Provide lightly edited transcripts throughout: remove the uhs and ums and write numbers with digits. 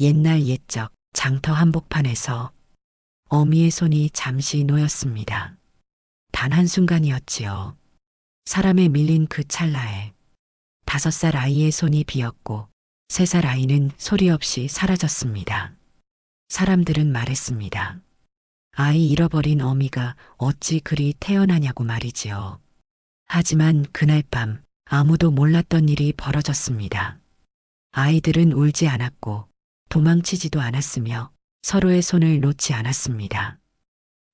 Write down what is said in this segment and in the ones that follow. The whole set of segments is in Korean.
옛날 옛적 장터 한복판에서 어미의 손이 잠시 놓였습니다. 단 한순간이었지요. 사람에 밀린 그 찰나에 5살 아이의 손이 비었고 3살 아이는 소리 없이 사라졌습니다. 사람들은 말했습니다. 아이 잃어버린 어미가 어찌 그리 태연하냐고 말이지요. 하지만 그날 밤 아무도 몰랐던 일이 벌어졌습니다. 아이들은 울지 않았고 도망치지도 않았으며 서로의 손을 놓지 않았습니다.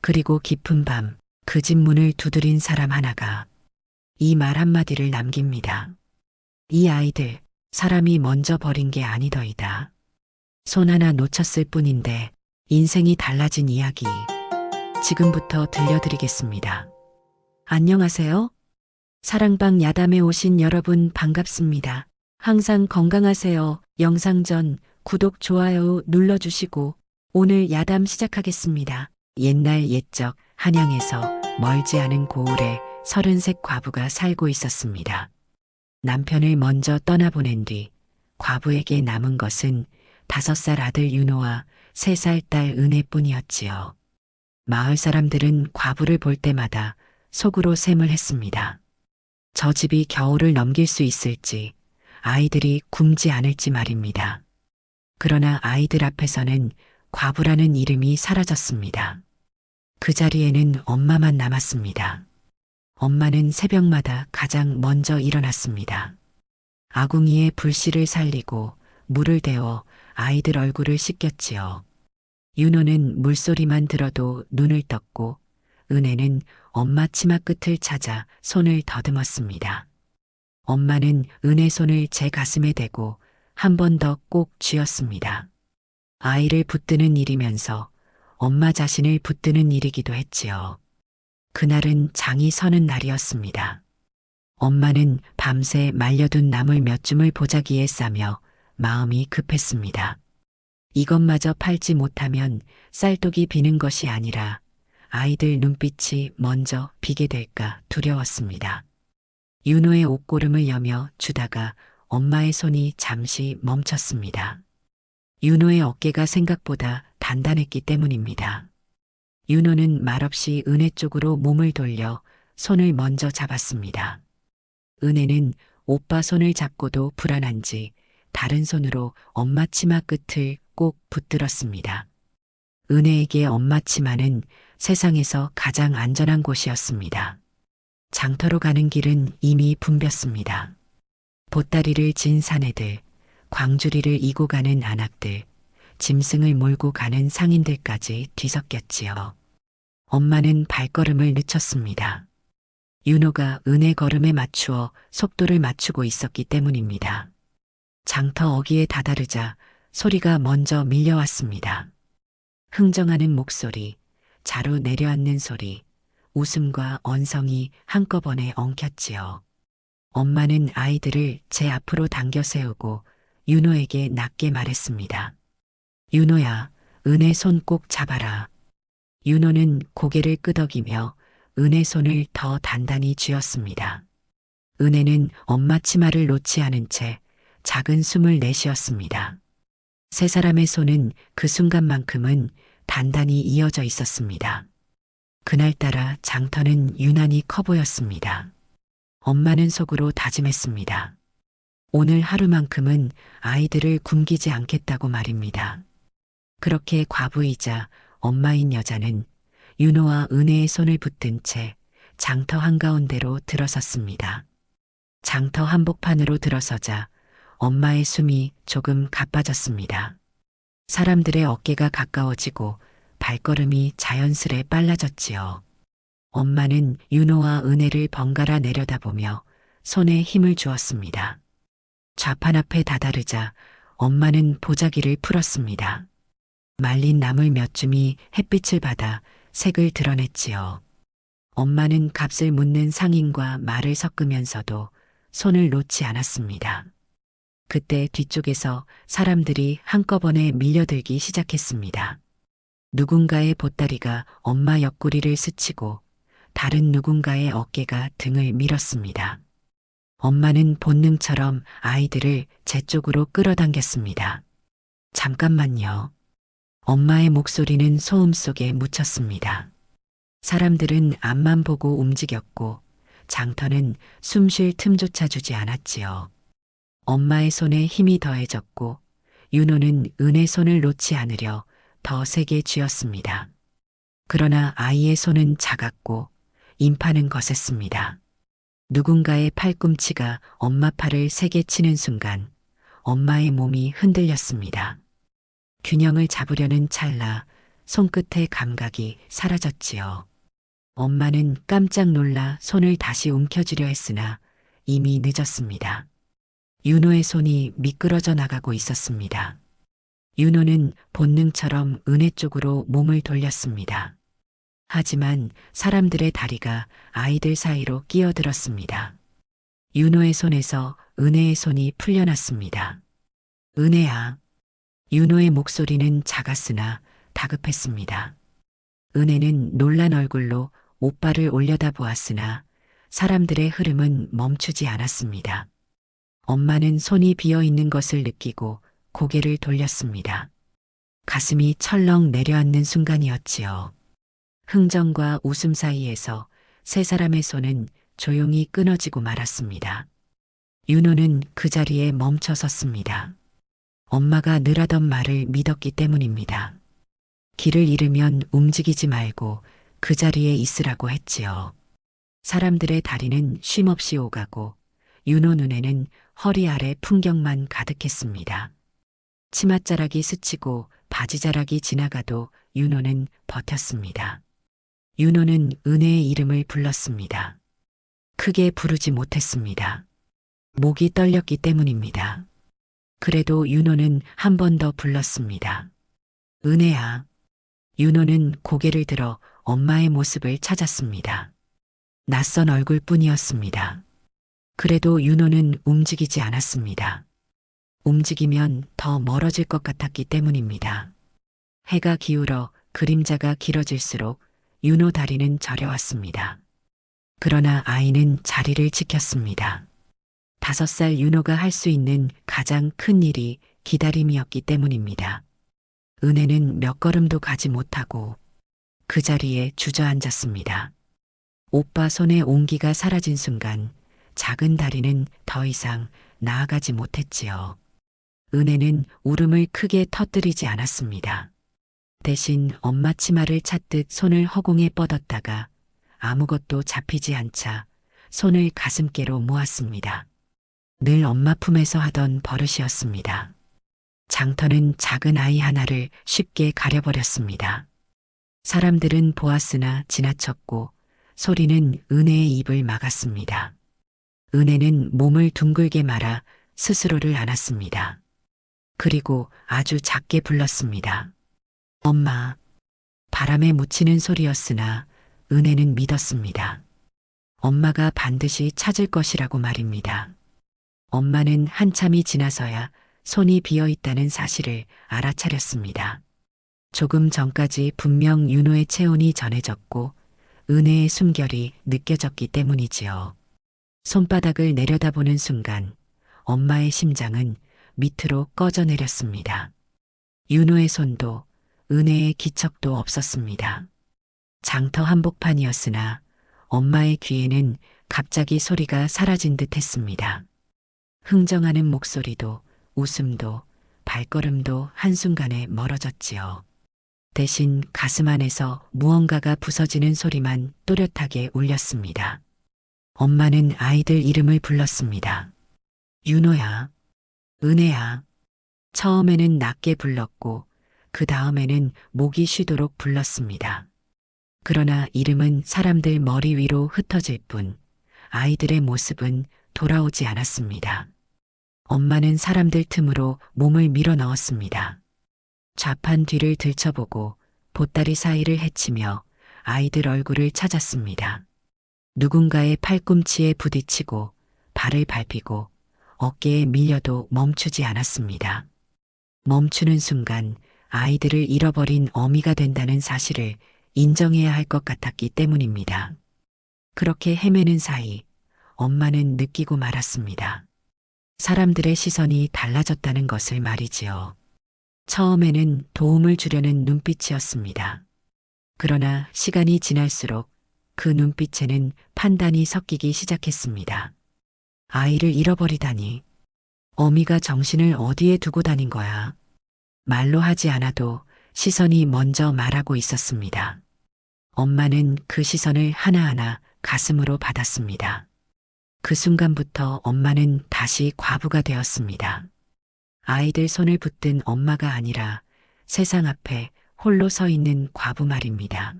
그리고 깊은 밤 그 집 문을 두드린 사람 하나가 이 말 한마디를 남깁니다. 이 아이들, 사람이 먼저 버린 게 아니더이다. 손 하나 놓쳤을 뿐인데 인생이 달라진 이야기 지금부터 들려드리겠습니다. 안녕하세요. 사랑방 야담에 오신 여러분 반갑습니다. 항상 건강하세요. 영상 전 구독, 좋아요 눌러주시고 오늘 야담 시작하겠습니다. 옛날 옛적 한양에서 멀지 않은 고을에 30세 과부가 살고 있었습니다. 남편을 먼저 떠나보낸 뒤 과부에게 남은 것은 5살 아들 윤호와 3살 딸 은혜뿐이었지요. 마을 사람들은 과부를 볼 때마다 속으로 샘을 했습니다. 저 집이 겨울을 넘길 수 있을지, 아이들이 굶지 않을지 말입니다. 그러나 아이들 앞에서는 과부라는 이름이 사라졌습니다. 그 자리에는 엄마만 남았습니다. 엄마는 새벽마다 가장 먼저 일어났습니다. 아궁이에 불씨를 살리고 물을 데워 아이들 얼굴을 씻겼지요. 윤호는 물소리만 들어도 눈을 떴고 은혜는 엄마 치마 끝을 찾아 손을 더듬었습니다. 엄마는 은혜 손을 제 가슴에 대고 한 번 더 꼭 쥐었습니다. 아이를 붙드는 일이면서 엄마 자신을 붙드는 일이기도 했지요. 그날은 장이 서는 날이었습니다. 엄마는 밤새 말려둔 나물 몇 줌을 보자기에 싸며 마음이 급했습니다. 이것마저 팔지 못하면 쌀독이 비는 것이 아니라 아이들 눈빛이 먼저 비게 될까 두려웠습니다. 윤호의 옷고름을 여며 주다가 엄마의 손이 잠시 멈췄습니다. 윤호의 어깨가 생각보다 단단했기 때문입니다. 윤호는 말없이 은혜 쪽으로 몸을 돌려 손을 먼저 잡았습니다. 은혜는 오빠 손을 잡고도 불안한지 다른 손으로 엄마 치마 끝을 꼭 붙들었습니다. 은혜에게 엄마 치마는 세상에서 가장 안전한 곳이었습니다. 장터로 가는 길은 이미 붐볐습니다. 보따리를 진 사내들, 광주리를 이고 가는 안악들, 짐승을 몰고 가는 상인들까지 뒤섞였지요. 엄마는 발걸음을 늦췄습니다. 윤호가 은혜 걸음에 맞추어 속도를 맞추고 있었기 때문입니다. 장터 어귀에 다다르자 소리가 먼저 밀려왔습니다. 흥정하는 목소리, 자루 내려앉는 소리, 웃음과 언성이 한꺼번에 엉켰지요. 엄마는 아이들을 제 앞으로 당겨 세우고 윤호에게 낮게 말했습니다. 윤호야, 은혜 손 꼭 잡아라. 윤호는 고개를 끄덕이며 은혜 손을 더 단단히 쥐었습니다. 은혜는 엄마 치마를 놓지 않은 채 작은 숨을 내쉬었습니다. 세 사람의 손은 그 순간만큼은 단단히 이어져 있었습니다. 그날따라 장터는 유난히 커 보였습니다. 엄마는 속으로 다짐했습니다. 오늘 하루만큼은 아이들을 굶기지 않겠다고 말입니다. 그렇게 과부이자 엄마인 여자는 윤호와 은혜의 손을 붙든 채 장터 한가운데로 들어섰습니다. 장터 한복판으로 들어서자 엄마의 숨이 조금 가빠졌습니다. 사람들의 어깨가 가까워지고 발걸음이 자연스레 빨라졌지요. 엄마는 윤호와 은혜를 번갈아 내려다보며 손에 힘을 주었습니다. 좌판 앞에 다다르자 엄마는 보자기를 풀었습니다. 말린 나물 몇 줌이 햇빛을 받아 색을 드러냈지요. 엄마는 값을 묻는 상인과 말을 섞으면서도 손을 놓지 않았습니다. 그때 뒤쪽에서 사람들이 한꺼번에 밀려들기 시작했습니다. 누군가의 보따리가 엄마 옆구리를 스치고 다른 누군가의 어깨가 등을 밀었습니다. 엄마는 본능처럼 아이들을 제 쪽으로 끌어당겼습니다. 잠깐만요. 엄마의 목소리는 소음 속에 묻혔습니다. 사람들은 앞만 보고 움직였고 장터는 숨 쉴 틈조차 주지 않았지요. 엄마의 손에 힘이 더해졌고 윤호는 은의 손을 놓지 않으려 더 세게 쥐었습니다. 그러나 아이의 손은 작았고 인파는 거셌습니다. 누군가의 팔꿈치가 엄마 팔을 세게 치는 순간 엄마의 몸이 흔들렸습니다. 균형을 잡으려는 찰나 손끝의 감각이 사라졌지요. 엄마는 깜짝 놀라 손을 다시 움켜쥐려 했으나 이미 늦었습니다. 윤호의 손이 미끄러져 나가고 있었습니다. 윤호는 본능처럼 은혜 쪽으로 몸을 돌렸습니다. 하지만 사람들의 다리가 아이들 사이로 끼어들었습니다. 윤호의 손에서 은혜의 손이 풀려났습니다. 은혜야. 윤호의 목소리는 작았으나 다급했습니다. 은혜는 놀란 얼굴로 오빠를 올려다보았으나 사람들의 흐름은 멈추지 않았습니다. 엄마는 손이 비어 있는 것을 느끼고 고개를 돌렸습니다. 가슴이 철렁 내려앉는 순간이었지요. 흥정과 웃음 사이에서 세 사람의 손은 조용히 끊어지고 말았습니다. 윤호는 그 자리에 멈춰 섰습니다. 엄마가 늘 하던 말을 믿었기 때문입니다. 길을 잃으면 움직이지 말고 그 자리에 있으라고 했지요. 사람들의 다리는 쉼없이 오가고 윤호 눈에는 허리 아래 풍경만 가득했습니다. 치맛자락이 스치고 바지자락이 지나가도 윤호는 버텼습니다. 윤호는 은혜의 이름을 불렀습니다. 크게 부르지 못했습니다. 목이 떨렸기 때문입니다. 그래도 윤호는 한 번 더 불렀습니다. 은혜야. 윤호는 고개를 들어 엄마의 모습을 찾았습니다. 낯선 얼굴뿐이었습니다. 그래도 윤호는 움직이지 않았습니다. 움직이면 더 멀어질 것 같았기 때문입니다. 해가 기울어 그림자가 길어질수록 윤호 다리는 저려왔습니다. 그러나 아이는 자리를 지켰습니다. 5살 윤호가 할 수 있는 가장 큰 일이 기다림이었기 때문입니다. 은혜는 몇 걸음도 가지 못하고 그 자리에 주저앉았습니다. 오빠 손에 온기가 사라진 순간 작은 다리는 더 이상 나아가지 못했지요. 은혜는 울음을 크게 터뜨리지 않았습니다. 대신 엄마 치마를 찾듯 손을 허공에 뻗었다가 아무것도 잡히지 않자 손을 가슴께로 모았습니다. 늘 엄마 품에서 하던 버릇이었습니다. 장터는 작은 아이 하나를 쉽게 가려버렸습니다. 사람들은 보았으나 지나쳤고 소리는 은혜의 입을 막았습니다. 은혜는 몸을 둥글게 말아 스스로를 안았습니다. 그리고 아주 작게 불렀습니다. 엄마. 바람에 묻히는 소리였으나 은혜는 믿었습니다. 엄마가 반드시 찾을 것이라고 말입니다. 엄마는 한참이 지나서야 손이 비어 있다는 사실을 알아차렸습니다. 조금 전까지 분명 윤호의 체온이 전해졌고 은혜의 숨결이 느껴졌기 때문이지요. 손바닥을 내려다보는 순간 엄마의 심장은 밑으로 꺼져 내렸습니다. 윤호의 손도 은혜의 기척도 없었습니다. 장터 한복판이었으나 엄마의 귀에는 갑자기 소리가 사라진 듯 했습니다. 흥정하는 목소리도 웃음도 발걸음도 한순간에 멀어졌지요. 대신 가슴 안에서 무언가가 부서지는 소리만 또렷하게 울렸습니다. 엄마는 아이들 이름을 불렀습니다. 윤호야, 은혜야. 처음에는 낮게 불렀고 그 다음에는 목이 쉬도록 불렀습니다. 그러나 이름은 사람들 머리 위로 흩어질 뿐 아이들의 모습은 돌아오지 않았습니다. 엄마는 사람들 틈으로 몸을 밀어 넣었습니다. 좌판 뒤를 들춰보고 보따리 사이를 헤치며 아이들 얼굴을 찾았습니다. 누군가의 팔꿈치에 부딪히고 발을 밟히고 어깨에 밀려도 멈추지 않았습니다. 멈추는 순간 아이들을 잃어버린 어미가 된다는 사실을 인정해야 할 것 같았기 때문입니다. 그렇게 헤매는 사이 엄마는 느끼고 말았습니다. 사람들의 시선이 달라졌다는 것을 말이지요. 처음에는 도움을 주려는 눈빛이었습니다. 그러나 시간이 지날수록 그 눈빛에는 판단이 섞이기 시작했습니다. 아이를 잃어버리다니. 어미가 정신을 어디에 두고 다닌 거야. 말로 하지 않아도 시선이 먼저 말하고 있었습니다. 엄마는 그 시선을 하나하나 가슴으로 받았습니다. 그 순간부터 엄마는 다시 과부가 되었습니다. 아이들 손을 붙든 엄마가 아니라 세상 앞에 홀로 서 있는 과부 말입니다.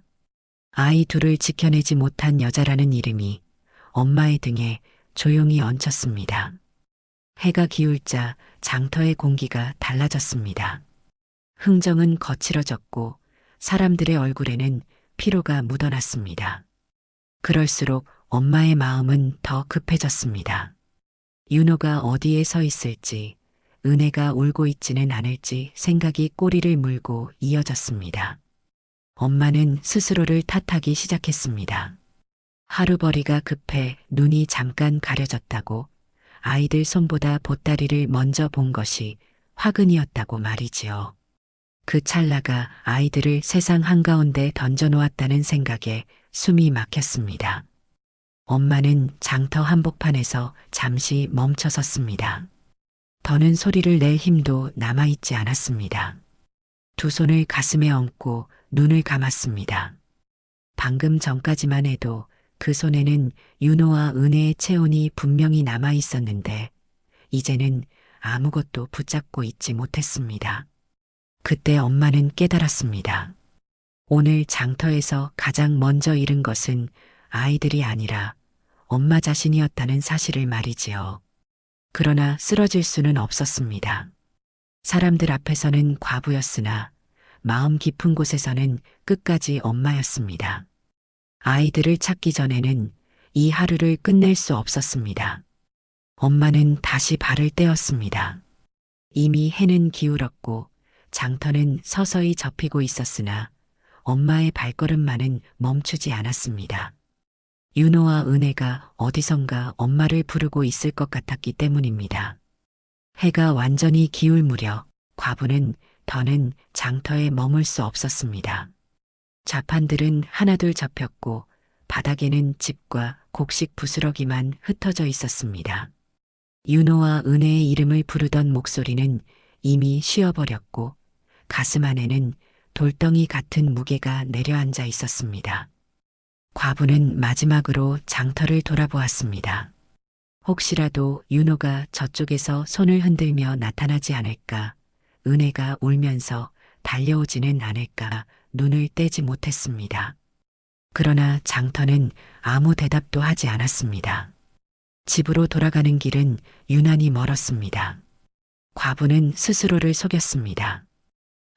아이 둘을 지켜내지 못한 여자라는 이름이 엄마의 등에 조용히 얹혔습니다. 해가 기울자 장터의 공기가 달라졌습니다. 흥정은 거칠어졌고 사람들의 얼굴에는 피로가 묻어났습니다. 그럴수록 엄마의 마음은 더 급해졌습니다. 윤호가 어디에 서 있을지, 은혜가 울고 있지는 않을지 생각이 꼬리를 물고 이어졌습니다. 엄마는 스스로를 탓하기 시작했습니다. 하루벌이가 급해 눈이 잠깐 가려졌다고, 아이들 손보다 보따리를 먼저 본 것이 화근이었다고 말이지요. 그 찰나가 아이들을 세상 한가운데 던져놓았다는 생각에 숨이 막혔습니다. 엄마는 장터 한복판에서 잠시 멈춰섰습니다. 더는 소리를 낼 힘도 남아있지 않았습니다. 두 손을 가슴에 얹고 눈을 감았습니다. 방금 전까지만 해도 그 손에는 윤호와 은혜의 체온이 분명히 남아 있었는데 이제는 아무것도 붙잡고 있지 못했습니다. 그때 엄마는 깨달았습니다. 오늘 장터에서 가장 먼저 잃은 것은 아이들이 아니라 엄마 자신이었다는 사실을 말이지요. 그러나 쓰러질 수는 없었습니다. 사람들 앞에서는 과부였으나 마음 깊은 곳에서는 끝까지 엄마였습니다. 아이들을 찾기 전에는 이 하루를 끝낼 수 없었습니다. 엄마는 다시 발을 떼었습니다. 이미 해는 기울었고 장터는 서서히 접히고 있었으나 엄마의 발걸음만은 멈추지 않았습니다. 윤호와 은혜가 어디선가 엄마를 부르고 있을 것 같았기 때문입니다. 해가 완전히 기울 무렵 과부는 더는 장터에 머물 수 없었습니다. 좌판들은 하나둘 접혔고 바닥에는 집과 곡식 부스러기만 흩어져 있었습니다. 윤호와 은혜의 이름을 부르던 목소리는 이미 쉬어버렸고 가슴 안에는 돌덩이 같은 무게가 내려앉아 있었습니다. 과부는 마지막으로 장터를 돌아보았습니다. 혹시라도 윤호가 저쪽에서 손을 흔들며 나타나지 않을까, 은혜가 울면서 달려오지는 않을까 눈을 떼지 못했습니다. 그러나 장터는 아무 대답도 하지 않았습니다. 집으로 돌아가는 길은 유난히 멀었습니다. 과부는 스스로를 속였습니다.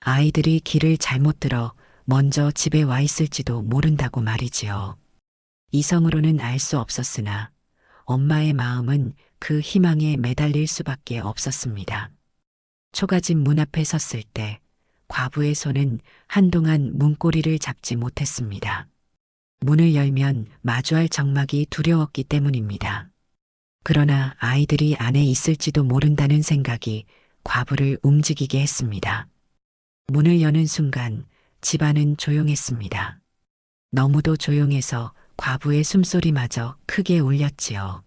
아이들이 길을 잘못 들어 먼저 집에 와 있을지도 모른다고 말이지요. 이성으로는 알 수 없었으나 엄마의 마음은 그 희망에 매달릴 수밖에 없었습니다. 초가집 문 앞에 섰을 때 과부의 손은 한동안 문고리를 잡지 못했습니다. 문을 열면 마주할 정막이 두려웠기 때문입니다. 그러나 아이들이 안에 있을지도 모른다는 생각이 과부를 움직이게 했습니다. 문을 여는 순간 집안은 조용했습니다. 너무도 조용해서 과부의 숨소리마저 크게 울렸지요.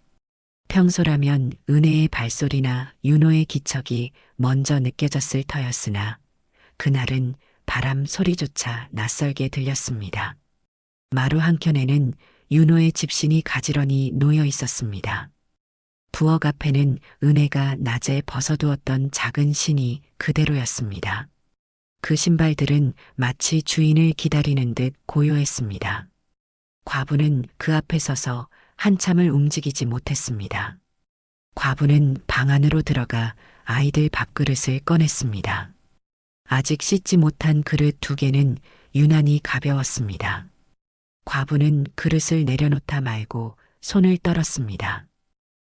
평소라면 은혜의 발소리나 윤호의 기척이 먼저 느껴졌을 터였으나 그날은 바람 소리조차 낯설게 들렸습니다. 마루 한켠에는 윤호의 집신이 가지런히 놓여 있었습니다. 부엌 앞에는 은혜가 낮에 벗어두었던 작은 신이 그대로였습니다. 그 신발들은 마치 주인을 기다리는 듯 고요했습니다. 과부는 그 앞에 서서 한참을 움직이지 못했습니다. 과부는 방 안으로 들어가 아이들 밥그릇을 꺼냈습니다. 아직 씻지 못한 그릇 2개는 유난히 가벼웠습니다. 과부는 그릇을 내려놓다 말고 손을 떨었습니다.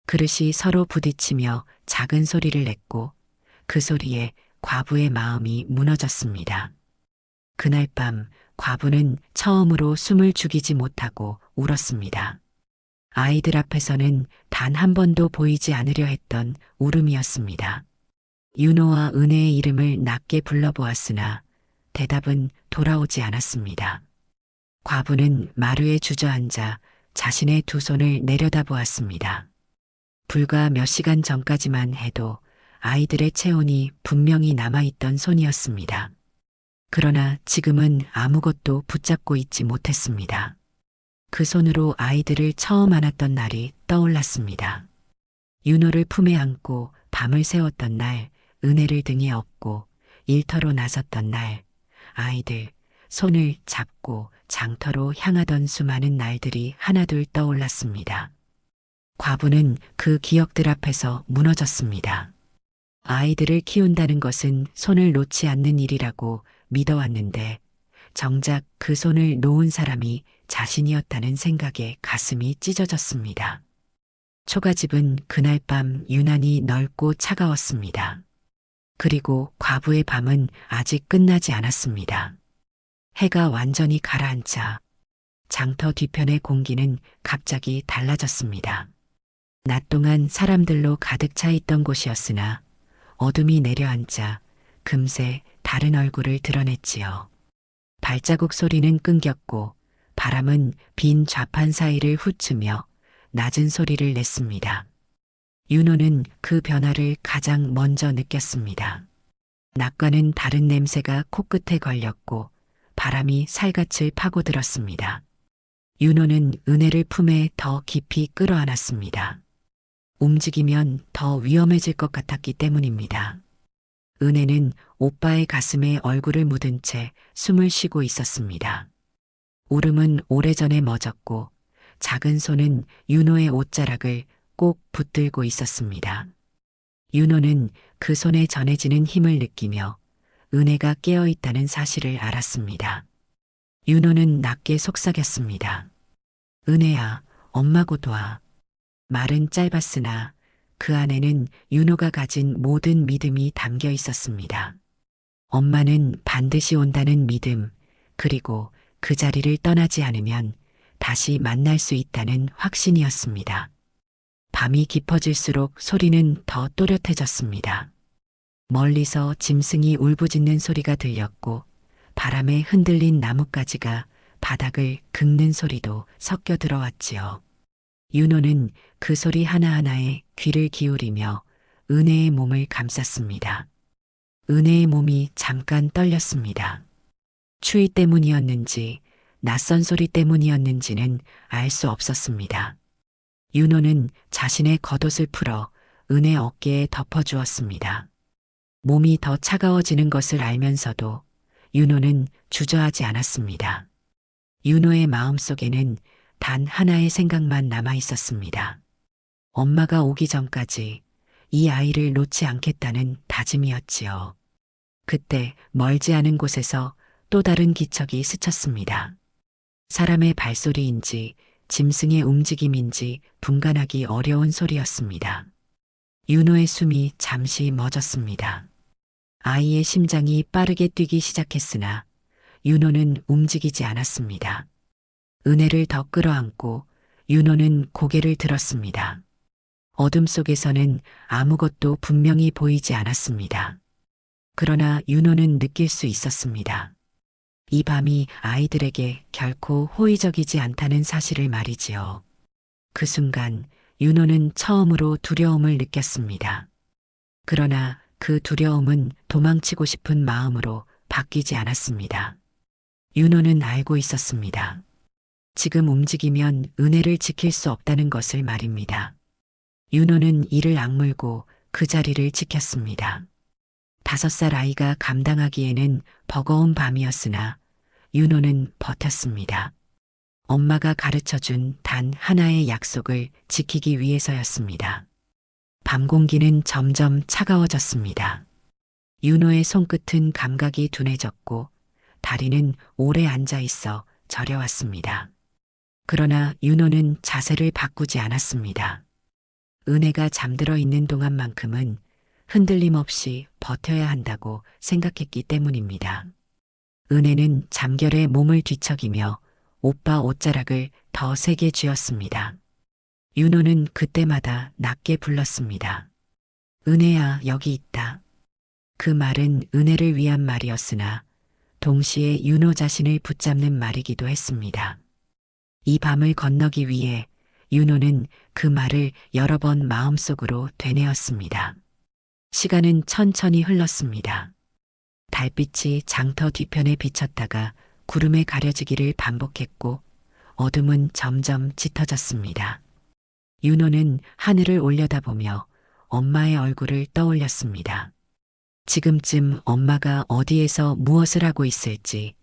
그릇이 서로 부딪히며 작은 소리를 냈고 그 소리에 과부의 마음이 무너졌습니다. 그날 밤 과부는 처음으로 숨을 죽이지 못하고 울었습니다. 아이들 앞에서는 단 한 번도 보이지 않으려 했던 울음이었습니다. 윤호와 은혜의 이름을 낮게 불러보았으나 대답은 돌아오지 않았습니다. 과부는 마루에 주저앉아 자신의 두 손을 내려다보았습니다. 불과 몇 시간 전까지만 해도 아이들의 체온이 분명히 남아있던 손이었습니다. 그러나 지금은 아무것도 붙잡고 있지 못했습니다. 그 손으로 아이들을 처음 안았던 날이 떠올랐습니다. 윤호를 품에 안고 밤을 새웠던 날, 은혜를 등에 업고 일터로 나섰던 날, 아이들 손을 잡고 장터로 향하던 수많은 날들이 하나둘 떠올랐습니다. 과부는 그 기억들 앞에서 무너졌습니다. 아이들을 키운다는 것은 손을 놓지 않는 일이라고 믿어왔는데 정작 그 손을 놓은 사람이 자신이었다는 생각에 가슴이 찢어졌습니다. 초가집은 그날 밤 유난히 넓고 차가웠습니다. 그리고 과부의 밤은 아직 끝나지 않았습니다. 해가 완전히 가라앉자 장터 뒤편의 공기는 갑자기 달라졌습니다. 낮 동안 사람들로 가득 차 있던 곳이었으나 어둠이 내려앉자 금세 다른 얼굴을 드러냈지요. 발자국 소리는 끊겼고 바람은 빈 좌판 사이를 훑으며 낮은 소리를 냈습니다. 윤호는 그 변화를 가장 먼저 느꼈습니다. 낮과는 다른 냄새가 코끝에 걸렸고 바람이 살갗을 파고들었습니다. 윤호는 은혜를 품에 더 깊이 끌어안았습니다. 움직이면 더 위험해질 것 같았기 때문입니다. 은혜는 오빠의 가슴에 얼굴을 묻은 채 숨을 쉬고 있었습니다. 울음은 오래전에 멎었고 작은 손은 윤호의 옷자락을 꼭 붙들고 있었습니다. 윤호는 그 손에 전해지는 힘을 느끼며 은혜가 깨어있다는 사실을 알았습니다. 윤호는 낮게 속삭였습니다. 은혜야, 엄마 곧 와. 말은 짧았으나 그 안에는 윤호가 가진 모든 믿음이 담겨 있었습니다. 엄마는 반드시 온다는 믿음, 그리고 그 자리를 떠나지 않으면 다시 만날 수 있다는 확신이었습니다. 밤이 깊어질수록 소리는 더 또렷해졌습니다. 멀리서 짐승이 울부짖는 소리가 들렸고 바람에 흔들린 나뭇가지가 바닥을 긁는 소리도 섞여 들어왔지요. 윤호는 그 소리 하나하나에 귀를 기울이며 은혜의 몸을 감쌌습니다. 은혜의 몸이 잠깐 떨렸습니다. 추위 때문이었는지 낯선 소리 때문이었는지는 알 수 없었습니다. 윤호는 자신의 겉옷을 풀어 은혜 어깨에 덮어주었습니다. 몸이 더 차가워지는 것을 알면서도 윤호는 주저하지 않았습니다. 윤호의 마음속에는 단 하나의 생각만 남아 있었습니다. 엄마가 오기 전까지 이 아이를 놓지 않겠다는 다짐이었지요. 그때 멀지 않은 곳에서 또 다른 기척이 스쳤습니다. 사람의 발소리인지 짐승의 움직임인지 분간하기 어려운 소리였습니다. 윤호의 숨이 잠시 멎었습니다. 아이의 심장이 빠르게 뛰기 시작했으나 윤호는 움직이지 않았습니다. 은혜를 더 끌어안고 윤호는 고개를 들었습니다. 어둠 속에서는 아무것도 분명히 보이지 않았습니다. 그러나 윤호는 느낄 수 있었습니다. 이 밤이 아이들에게 결코 호의적이지 않다는 사실을 말이지요. 그 순간 윤호는 처음으로 두려움을 느꼈습니다. 그러나 그 두려움은 도망치고 싶은 마음으로 바뀌지 않았습니다. 윤호는 알고 있었습니다. 지금 움직이면 은혜를 지킬 수 없다는 것을 말입니다. 윤호는 이를 악물고 그 자리를 지켰습니다. 5살 아이가 감당하기에는 버거운 밤이었으나 윤호는 버텼습니다. 엄마가 가르쳐준 단 하나의 약속을 지키기 위해서였습니다. 밤 공기는 점점 차가워졌습니다. 윤호의 손끝은 감각이 둔해졌고 다리는 오래 앉아 있어 저려왔습니다. 그러나 윤호는 자세를 바꾸지 않았습니다. 은혜가 잠들어 있는 동안만큼은 흔들림 없이 버텨야 한다고 생각했기 때문입니다. 은혜는 잠결에 몸을 뒤척이며 오빠 옷자락을 더 세게 쥐었습니다. 윤호는 그때마다 낮게 불렀습니다. 은혜야, 여기 있다. 그 말은 은혜를 위한 말이었으나 동시에 윤호 자신을 붙잡는 말이기도 했습니다. 이 밤을 건너기 위해 윤호는 그 말을 여러 번 마음속으로 되뇌었습니다. 시간은 천천히 흘렀습니다. 달빛이 장터 뒤편에 비쳤다가 구름에 가려지기를 반복했고 어둠은 점점 짙어졌습니다. 윤호는 하늘을 올려다보며 엄마의 얼굴을 떠올렸습니다. 지금쯤 엄마가 어디에서 무엇을 하고 있을지,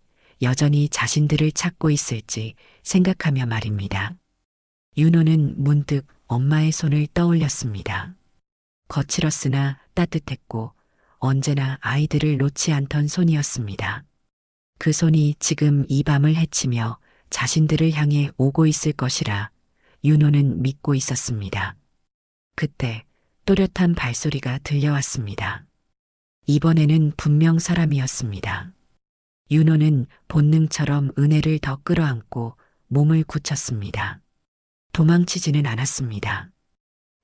여전히 자신들을 찾고 있을지 생각하며 말입니다. 윤호는 문득 엄마의 손을 떠올렸습니다. 거칠었으나 따뜻했고 언제나 아이들을 놓지 않던 손이었습니다. 그 손이 지금 이 밤을 헤치며 자신들을 향해 오고 있을 것이라 윤호는 믿고 있었습니다. 그때 또렷한 발소리가 들려왔습니다. 이번에는 분명 사람이었습니다. 윤호는 본능처럼 은혜를 더 끌어안고 몸을 굳혔습니다. 도망치지는 않았습니다.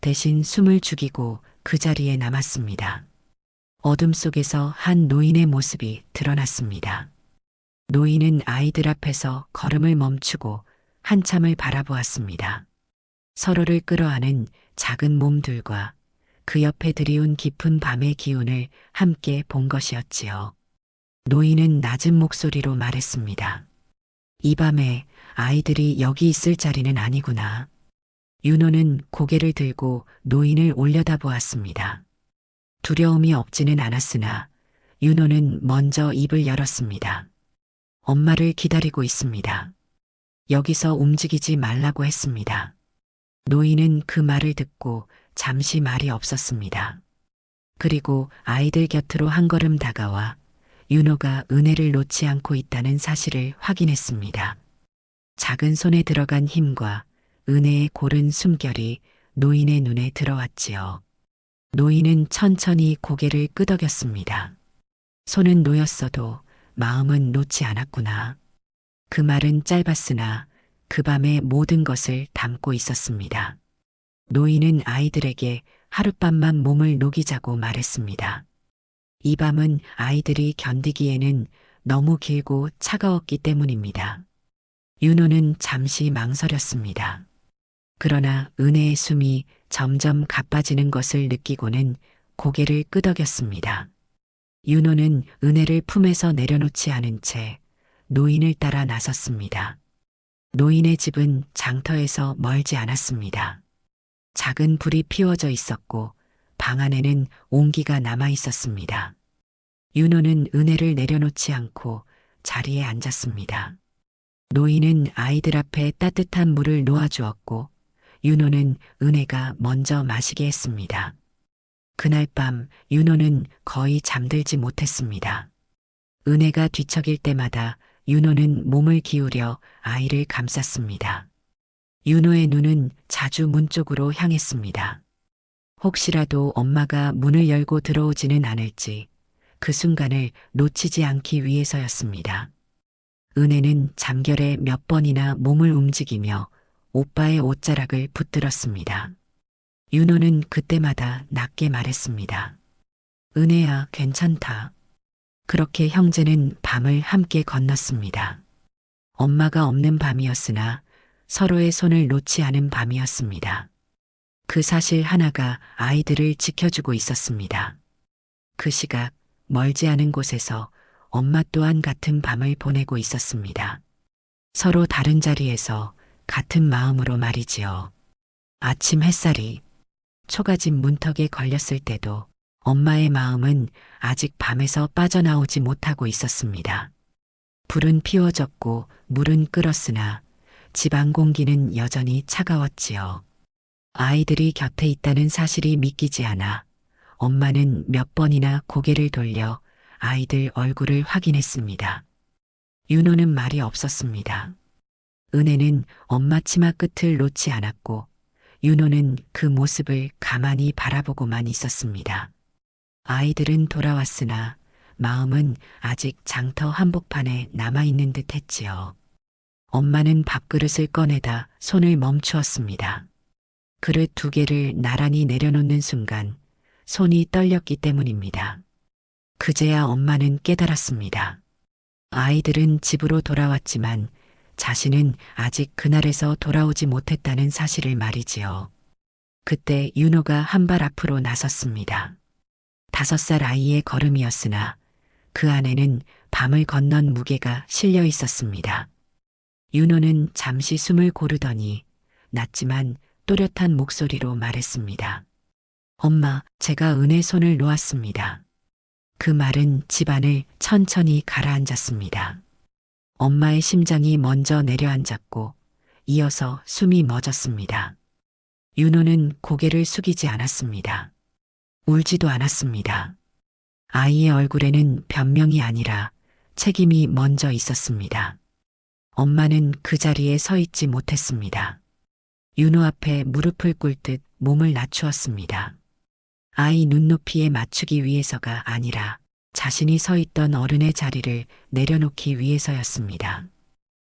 대신 숨을 죽이고 그 자리에 남았습니다. 어둠 속에서 한 노인의 모습이 드러났습니다. 노인은 아이들 앞에서 걸음을 멈추고 한참을 바라보았습니다. 서로를 끌어안은 작은 몸들과 그 옆에 드리운 깊은 밤의 기운을 함께 본 것이었지요. 노인은 낮은 목소리로 말했습니다. 이 밤에 아이들이 여기 있을 자리는 아니구나. 윤호는 고개를 들고 노인을 올려다보았습니다. 두려움이 없지는 않았으나 윤호는 먼저 입을 열었습니다. 엄마를 기다리고 있습니다. 여기서 움직이지 말라고 했습니다. 노인은 그 말을 듣고 잠시 말이 없었습니다. 그리고 아이들 곁으로 한 걸음 다가와 윤호가 은혜를 놓지 않고 있다는 사실을 확인했습니다. 작은 손에 들어간 힘과 은혜의 고른 숨결이 노인의 눈에 들어왔지요. 노인은 천천히 고개를 끄덕였습니다. 손은 놓였어도 마음은 놓지 않았구나. 그 말은 짧았으나 그 밤의 모든 것을 담고 있었습니다. 노인은 아이들에게 하룻밤만 몸을 녹이자고 말했습니다. 이 밤은 아이들이 견디기에는 너무 길고 차가웠기 때문입니다. 윤호는 잠시 망설였습니다. 그러나 은혜의 숨이 점점 가빠지는 것을 느끼고는 고개를 끄덕였습니다. 윤호는 은혜를 품에서 내려놓지 않은 채 노인을 따라 나섰습니다. 노인의 집은 장터에서 멀지 않았습니다. 작은 불이 피워져 있었고 방 안에는 온기가 남아 있었습니다. 윤호는 은혜를 내려놓지 않고 자리에 앉았습니다. 노인은 아이들 앞에 따뜻한 물을 놓아주었고 윤호는 은혜가 먼저 마시게 했습니다. 그날 밤 윤호는 거의 잠들지 못했습니다. 은혜가 뒤척일 때마다 윤호는 몸을 기울여 아이를 감쌌습니다. 윤호의 눈은 자주 문 쪽으로 향했습니다. 혹시라도 엄마가 문을 열고 들어오지는 않을지 그 순간을 놓치지 않기 위해서였습니다. 은혜는 잠결에 몇 번이나 몸을 움직이며 오빠의 옷자락을 붙들었습니다. 윤호는 그때마다 낮게 말했습니다. 은혜야, 괜찮다. 그렇게 형제는 밤을 함께 건넜습니다. 엄마가 없는 밤이었으나 서로의 손을 놓지 않은 밤이었습니다. 그 사실 하나가 아이들을 지켜주고 있었습니다. 그 시각 멀지 않은 곳에서 엄마 또한 같은 밤을 보내고 있었습니다. 서로 다른 자리에서 같은 마음으로 말이지요. 아침 햇살이 초가집 문턱에 걸렸을 때도 엄마의 마음은 아직 밤에서 빠져나오지 못하고 있었습니다. 불은 피워졌고 물은 끓었으나 집안 공기는 여전히 차가웠지요. 아이들이 곁에 있다는 사실이 믿기지 않아 엄마는 몇 번이나 고개를 돌려 아이들 얼굴을 확인했습니다. 윤호는 말이 없었습니다. 은혜는 엄마 치마 끝을 놓지 않았고 윤호는 그 모습을 가만히 바라보고만 있었습니다. 아이들은 돌아왔으나 마음은 아직 장터 한복판에 남아있는 듯 했지요. 엄마는 밥그릇을 꺼내다 손을 멈추었습니다. 그릇 두 개를 나란히 내려놓는 순간 손이 떨렸기 때문입니다. 그제야 엄마는 깨달았습니다. 아이들은 집으로 돌아왔지만 자신은 아직 그날에서 돌아오지 못했다는 사실을 말이지요. 그때 윤호가 한 발 앞으로 나섰습니다. 5살 아이의 걸음이었으나 그 안에는 밤을 건넌 무게가 실려 있었습니다. 윤호는 잠시 숨을 고르더니 낮지만 또렷한 목소리로 말했습니다. 엄마, 제가 은혜 손을 놓았습니다. 그 말은 집안을 천천히 가라앉았습니다. 엄마의 심장이 먼저 내려앉았고 이어서 숨이 멎었습니다. 윤호는 고개를 숙이지 않았습니다. 울지도 않았습니다. 아이의 얼굴에는 변명이 아니라 책임이 먼저 있었습니다. 엄마는 그 자리에 서 있지 못했습니다. 윤호 앞에 무릎을 꿇듯 몸을 낮추었습니다. 아이 눈높이에 맞추기 위해서가 아니라 자신이 서 있던 어른의 자리를 내려놓기 위해서였습니다.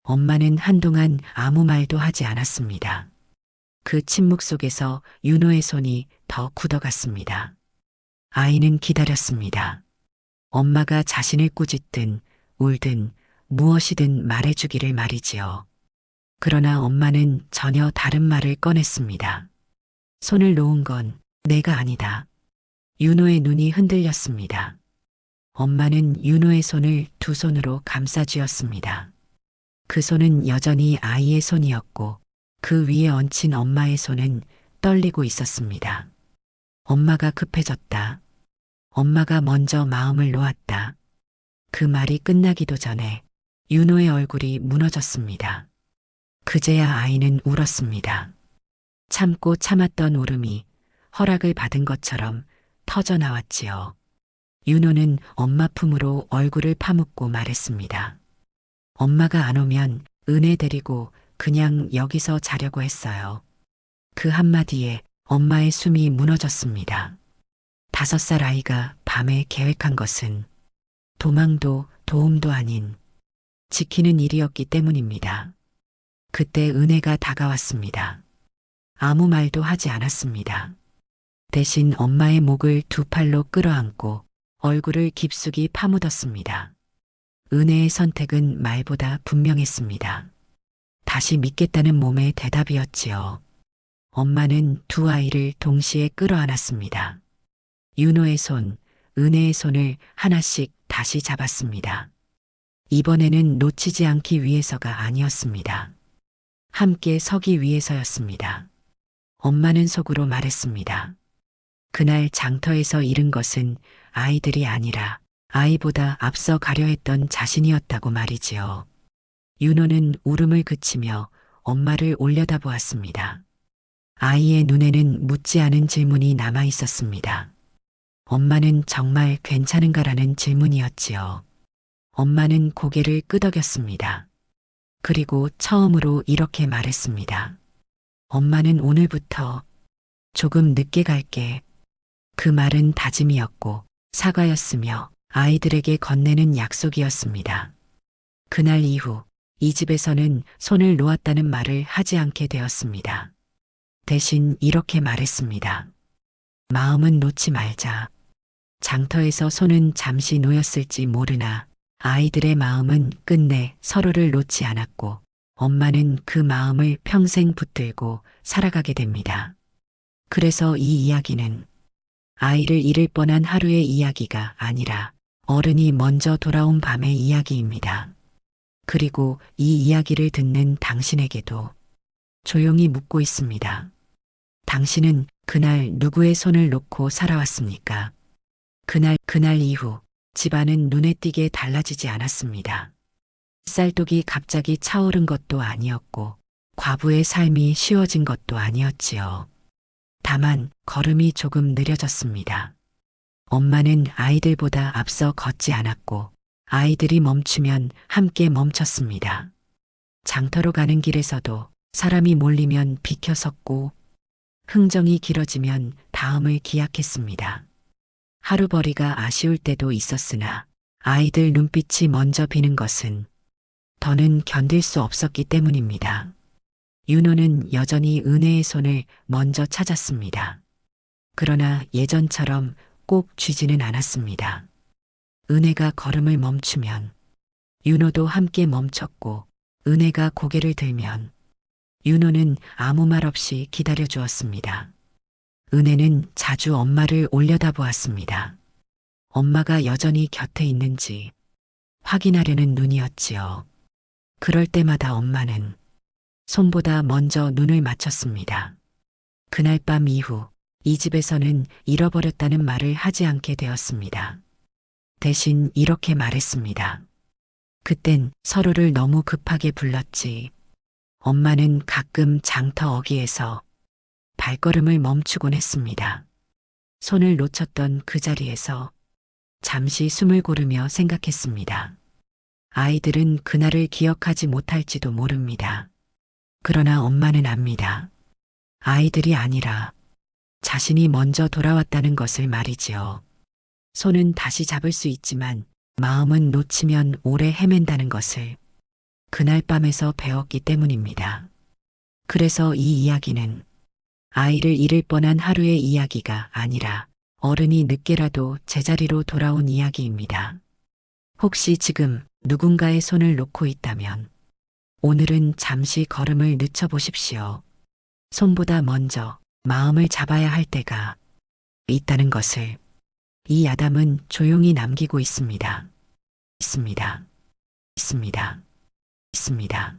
엄마는 한동안 아무 말도 하지 않았습니다. 그 침묵 속에서 윤호의 손이 더 굳어갔습니다. 아이는 기다렸습니다. 엄마가 자신을 꾸짖든 울든 무엇이든 말해주기를 말이지요. 그러나 엄마는 전혀 다른 말을 꺼냈습니다. 손을 놓은 건 내가 아니다. 윤호의 눈이 흔들렸습니다. 엄마는 윤호의 손을 두 손으로 감싸쥐었습니다. 그 손은 여전히 아이의 손이었고 그 위에 얹힌 엄마의 손은 떨리고 있었습니다. 엄마가 급해졌다. 엄마가 먼저 마음을 놓았다. 그 말이 끝나기도 전에 윤호의 얼굴이 무너졌습니다. 그제야 아이는 울었습니다. 참고 참았던 울음이 허락을 받은 것처럼 터져 나왔지요. 윤호는 엄마 품으로 얼굴을 파묻고 말했습니다. 엄마가 안 오면 은혜 데리고 그냥 여기서 자려고 했어요. 그 한마디에 엄마의 숨이 무너졌습니다. 5살 아이가 밤에 계획한 것은 도망도 도움도 아닌 지키는 일이었기 때문입니다. 그때 은혜가 다가왔습니다. 아무 말도 하지 않았습니다. 대신 엄마의 목을 두 팔로 끌어안고 얼굴을 깊숙이 파묻었습니다. 은혜의 선택은 말보다 분명했습니다. 다시 믿겠다는 몸의 대답이었지요. 엄마는 두 아이를 동시에 끌어안았습니다. 윤호의 손, 은혜의 손을 하나씩 다시 잡았습니다. 이번에는 놓치지 않기 위해서가 아니었습니다. 함께 서기 위해서였습니다. 엄마는 속으로 말했습니다. 그날 장터에서 잃은 것은 아이들이 아니라 아이보다 앞서 가려 했던 자신이었다고 말이지요. 윤호는 울음을 그치며 엄마를 올려다보았습니다. 아이의 눈에는 묻지 않은 질문이 남아 있었습니다. 엄마는 정말 괜찮은가라는 질문이었지요. 엄마는 고개를 끄덕였습니다. 그리고 처음으로 이렇게 말했습니다. 엄마는 오늘부터 조금 늦게 갈게. 그 말은 다짐이었고 사과였으며 아이들에게 건네는 약속이었습니다. 그날 이후 이 집에서는 손을 놓았다는 말을 하지 않게 되었습니다. 대신 이렇게 말했습니다. 마음은 놓지 말자. 장터에서 손은 잠시 놓였을지 모르나 아이들의 마음은 끝내 서로를 놓지 않았고 엄마는 그 마음을 평생 붙들고 살아가게 됩니다. 그래서 이 이야기는 아이를 잃을 뻔한 하루의 이야기가 아니라 어른이 먼저 돌아온 밤의 이야기입니다. 그리고 이 이야기를 듣는 당신에게도 조용히 묻고 있습니다. 당신은 그날 누구의 손을 놓고 살아왔습니까? 그날 이후 집안은 눈에 띄게 달라지지 않았습니다. 쌀독이 갑자기 차오른 것도 아니었고 과부의 삶이 쉬워진 것도 아니었지요. 다만 걸음이 조금 느려졌습니다. 엄마는 아이들보다 앞서 걷지 않았고 아이들이 멈추면 함께 멈췄습니다. 장터로 가는 길에서도 사람이 몰리면 비켜섰고 흥정이 길어지면 다음을 기약했습니다. 하루벌이가 아쉬울 때도 있었으나 아이들 눈빛이 먼저 비는 것은 더는 견딜 수 없었기 때문입니다. 윤호는 여전히 은혜의 손을 먼저 찾았습니다. 그러나 예전처럼 꼭 쥐지는 않았습니다. 은혜가 걸음을 멈추면 윤호도 함께 멈췄고 은혜가 고개를 들면 윤호는 아무 말 없이 기다려 주었습니다. 은혜는 자주 엄마를 올려다보았습니다. 엄마가 여전히 곁에 있는지 확인하려는 눈이었지요. 그럴 때마다 엄마는 손보다 먼저 눈을 맞췄습니다. 그날 밤 이후 이 집에서는 잃어버렸다는 말을 하지 않게 되었습니다. 대신 이렇게 말했습니다. 그땐 서로를 너무 급하게 불렀지. 엄마는 가끔 장터 어귀에서 발걸음을 멈추곤 했습니다. 손을 놓쳤던 그 자리에서 잠시 숨을 고르며 생각했습니다. 아이들은 그날을 기억하지 못할지도 모릅니다. 그러나 엄마는 압니다. 아이들이 아니라 자신이 먼저 돌아왔다는 것을 말이지요. 손은 다시 잡을 수 있지만 마음은 놓치면 오래 헤맨다는 것을 그날 밤에서 배웠기 때문입니다. 그래서 이 이야기는 아이를 잃을 뻔한 하루의 이야기가 아니라 어른이 늦게라도 제자리로 돌아온 이야기입니다. 혹시 지금 누군가의 손을 놓고 있다면 오늘은 잠시 걸음을 늦춰보십시오. 손보다 먼저 마음을 잡아야 할 때가 있다는 것을 이 야담은 조용히 남기고 있습니다. 있습니다. 있습니다. 있습니다.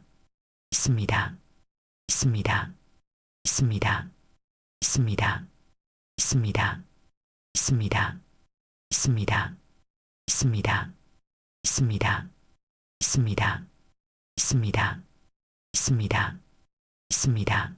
있습니다. 있습니다. 있습니다. 있습니다. 있습니다. 있습니다. 있습니다. 있습니다. 있습니다. 있습니다. 있습니다. 있습니다. 있습니다. 있습니다.